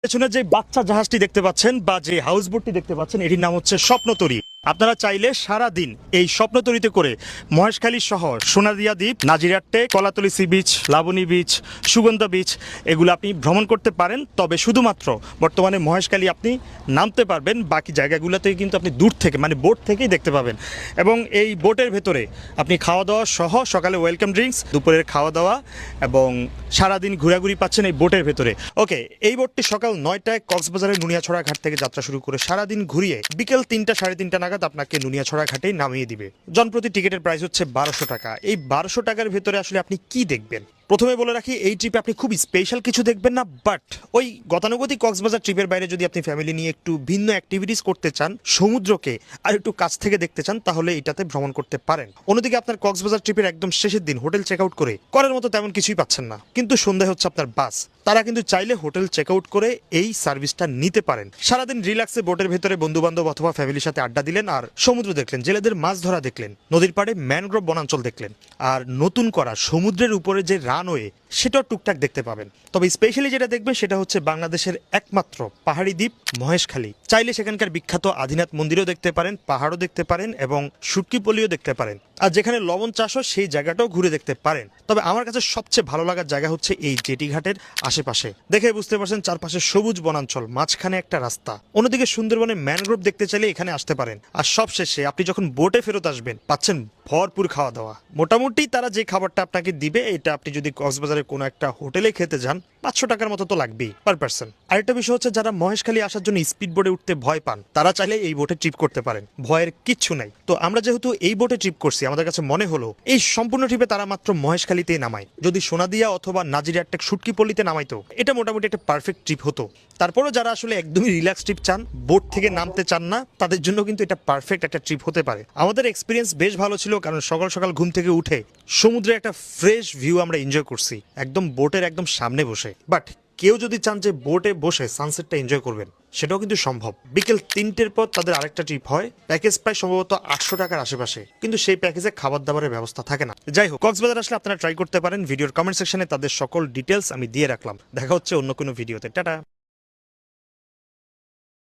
পেছনে যে বাচ্চা জাহাজটি দেখতে পাচ্ছেন বা যে হাউস বোটটি দেখতে পাচ্ছেন এটির নাম হচ্ছে স্বপ্নতরী। আপনারা চাইলে সারা দিন এই স্বপ্নতরীতে করে মহেশখালী শহর, সোনাদিয়া দ্বীপ, Nazirat Tek, Kolatoli sea beach, Laboni beach, Sugandha beach এগুলো আপনি ভ্রমণ করতে পারেন। তবে শুধুমাত্র বর্তমানে মহেশখালী আপনি নামতে পারবেন, বাকি জায়গাগুলোতে কিন্তু আপনি দূর থেকে মানে বোট থেকেই দেখতে পাবেন। এবং এই বোটের ভেতরে আপনি খাওয়া দাওয়া সহ সকালে ওয়েলকাম ড্রিঙ্কস, দুপুরের খাওয়া দাওয়া এবং সারাদিন ঘোরাঘুরি পাচ্ছেন এই বোটের ভেতরে। ওকে, এই বোটটি সকাল 9টায় কক্সবাজারের নুনিয়াছড়া ঘাট থেকে যাত্রা শুরু করে সারাদিন ঘুরিয়ে বিকেল 3টা সাড়ে 3টা নাগাদ আপনাকে নুনিয়াছড়া ঘাটেই নামিয়ে দিবে। জনপ্রতি টিকিটের প্রাইস হচ্ছে 1200 টাকা। এই 1200 টাকার ভেতরে আসলে আপনি কি দেখবেন? প্রথমে বলে রাখি, এই ট্রিপে আপনি খুব স্পেশাল কিছু দেখবেন না, বাট ওই গতানুগতিক কক্সবাজার ট্রিপের বাইরে যদি আপনি ফ্যামিলি নিয়ে একটু ভিন্ন অ্যাক্টিভিটিস করতে চান, সমুদ্রকে আর একটু কাছ থেকে দেখতে চান, তাহলে এটাতে ভ্রমণ করতে পারেন। অন্যদিকে আপনার কক্সবাজার ট্রিপের একদম শেষের দিন হোটেল চেক আউট করে করার মতো তেমন কিছুই পাচ্ছেন না, কিন্তু সন্ধ্যায় হচ্ছে আপনার বাস। তারা কিন্তু চাইলে হোটেল চেক আউট করে এই সার্ভিসটা নিতে পারেন। সারাদিন রিল্যাক্সে বোটের ভেতরে বন্ধু বান্ধব অথবা ফ্যামিলির সাথে আড্ডা দিলেন আর সমুদ্র দেখলেন, জেলেদের মাছ ধরা দেখলেন, নদীর পাড়ে ম্যানগ্রোভ বনাঞ্চল দেখলেন, আর নতুন করা সমুদ্রের উপরে যে রানওয়ে সেটাও টুকটাক দেখতে পাবেন। তবে স্পেশালি যেটা দেখবেন সেটা হচ্ছে বাংলাদেশের একমাত্র পাহাড়ি দ্বীপ মহেশখালী। চাইলে সেখানকার বিখ্যাত আদিনাথ মন্দিরও দেখতে পারেন, পাহাড়ও দেখতে পারেন এবং শুটকিপলিও দেখতে পারেন। আর যেখানে লবণ চাষ হয় সেই জায়গাটাও ঘুরে দেখতে পারেন। তবে আমার কাছে সবচেয়ে ভালো লাগার জায়গা হচ্ছে এই জেটি ঘাটের আশেপাশে। দেখে বুঝতে পারছেন চারপাশে সবুজ বনাঞ্চল, মাঝখানে একটা রাস্তা। অন্যদিকে সুন্দরবনে ম্যানগ্রোভ দেখতে চাইলে এখানে আসতে পারেন। আর সবশেষে আপনি যখন বোটে ফেরত আসবেন পাচ্ছেন ভরপুর খাওয়া দাওয়া। মোটামুটি তারা যে খাবারটা আপনাকে দিবে, এটা আপনি যদি কক্সবাজারের কোনো একটা হোটেলে খেতে যান 500 টাকার মতো তো লাগবেই পার পার্সন। আরেকটা বিষয় হচ্ছে, যারা মহেশখালী আসার জন্য স্পিড বোটে উঠতে ভয় পান তারা চাইলে এই বোটে ট্রিপ করতে পারেন, ভয়ের কিচ্ছু নাই। তো আমরা যেহেতু এই বোটে ট্রিপ করছি, আমাদের কাছে মনে হলো এই সম্পূর্ণ ট্রিপে তারা মাত্র মহেশখালীতেই নামায়। যদি সোনাদিয়া অথবা নাজিরাট টেক শুটকিপল্লিতে নামাইতো, এটা মোটামুটি একটা পারফেক্ট ট্রিপ হতো। তারপরও যারা আসলে একদমই রিল্যাক্স ট্রিপ চান, বোট থেকে নামতে চান না, তাদের জন্য কিন্তু এটা পারফেক্ট একটা ট্রিপ হতে পারে। আমাদের এক্সপিরিয়েন্স বেশ ভালো ছিল, কারণ সকাল সকাল ঘুম থেকে উঠে সমুদ্রের একটা ফ্রেশ ভিউ আমরা এনজয় করছি, একদম বোটের একদম সামনে বসে। বাট কেউ যদি চান যে বোটে বসে সানসেটটা এনজয় করবেন, সেটাও কিন্তু সম্ভব। বিকেল 3টের পর তাদের আরেকটা ট্রিপ হয়, প্যাকেজ প্রায় সম্ভবত 800 টাকার আশেপাশে, কিন্তু সেই প্যাকেজে খাবার দাবারের ব্যবস্থা থাকে না। যাই হোক, কক্সবাজার আসলে আপনারা ট্রাই করতে পারেন। ভিডিওর কমেন্ট সেকশনে তাদের সকল ডিটেলস আমি দিয়ে রাখলাম। দেখা হচ্ছে অন্য কোনো ভিডিওতে। টাটা।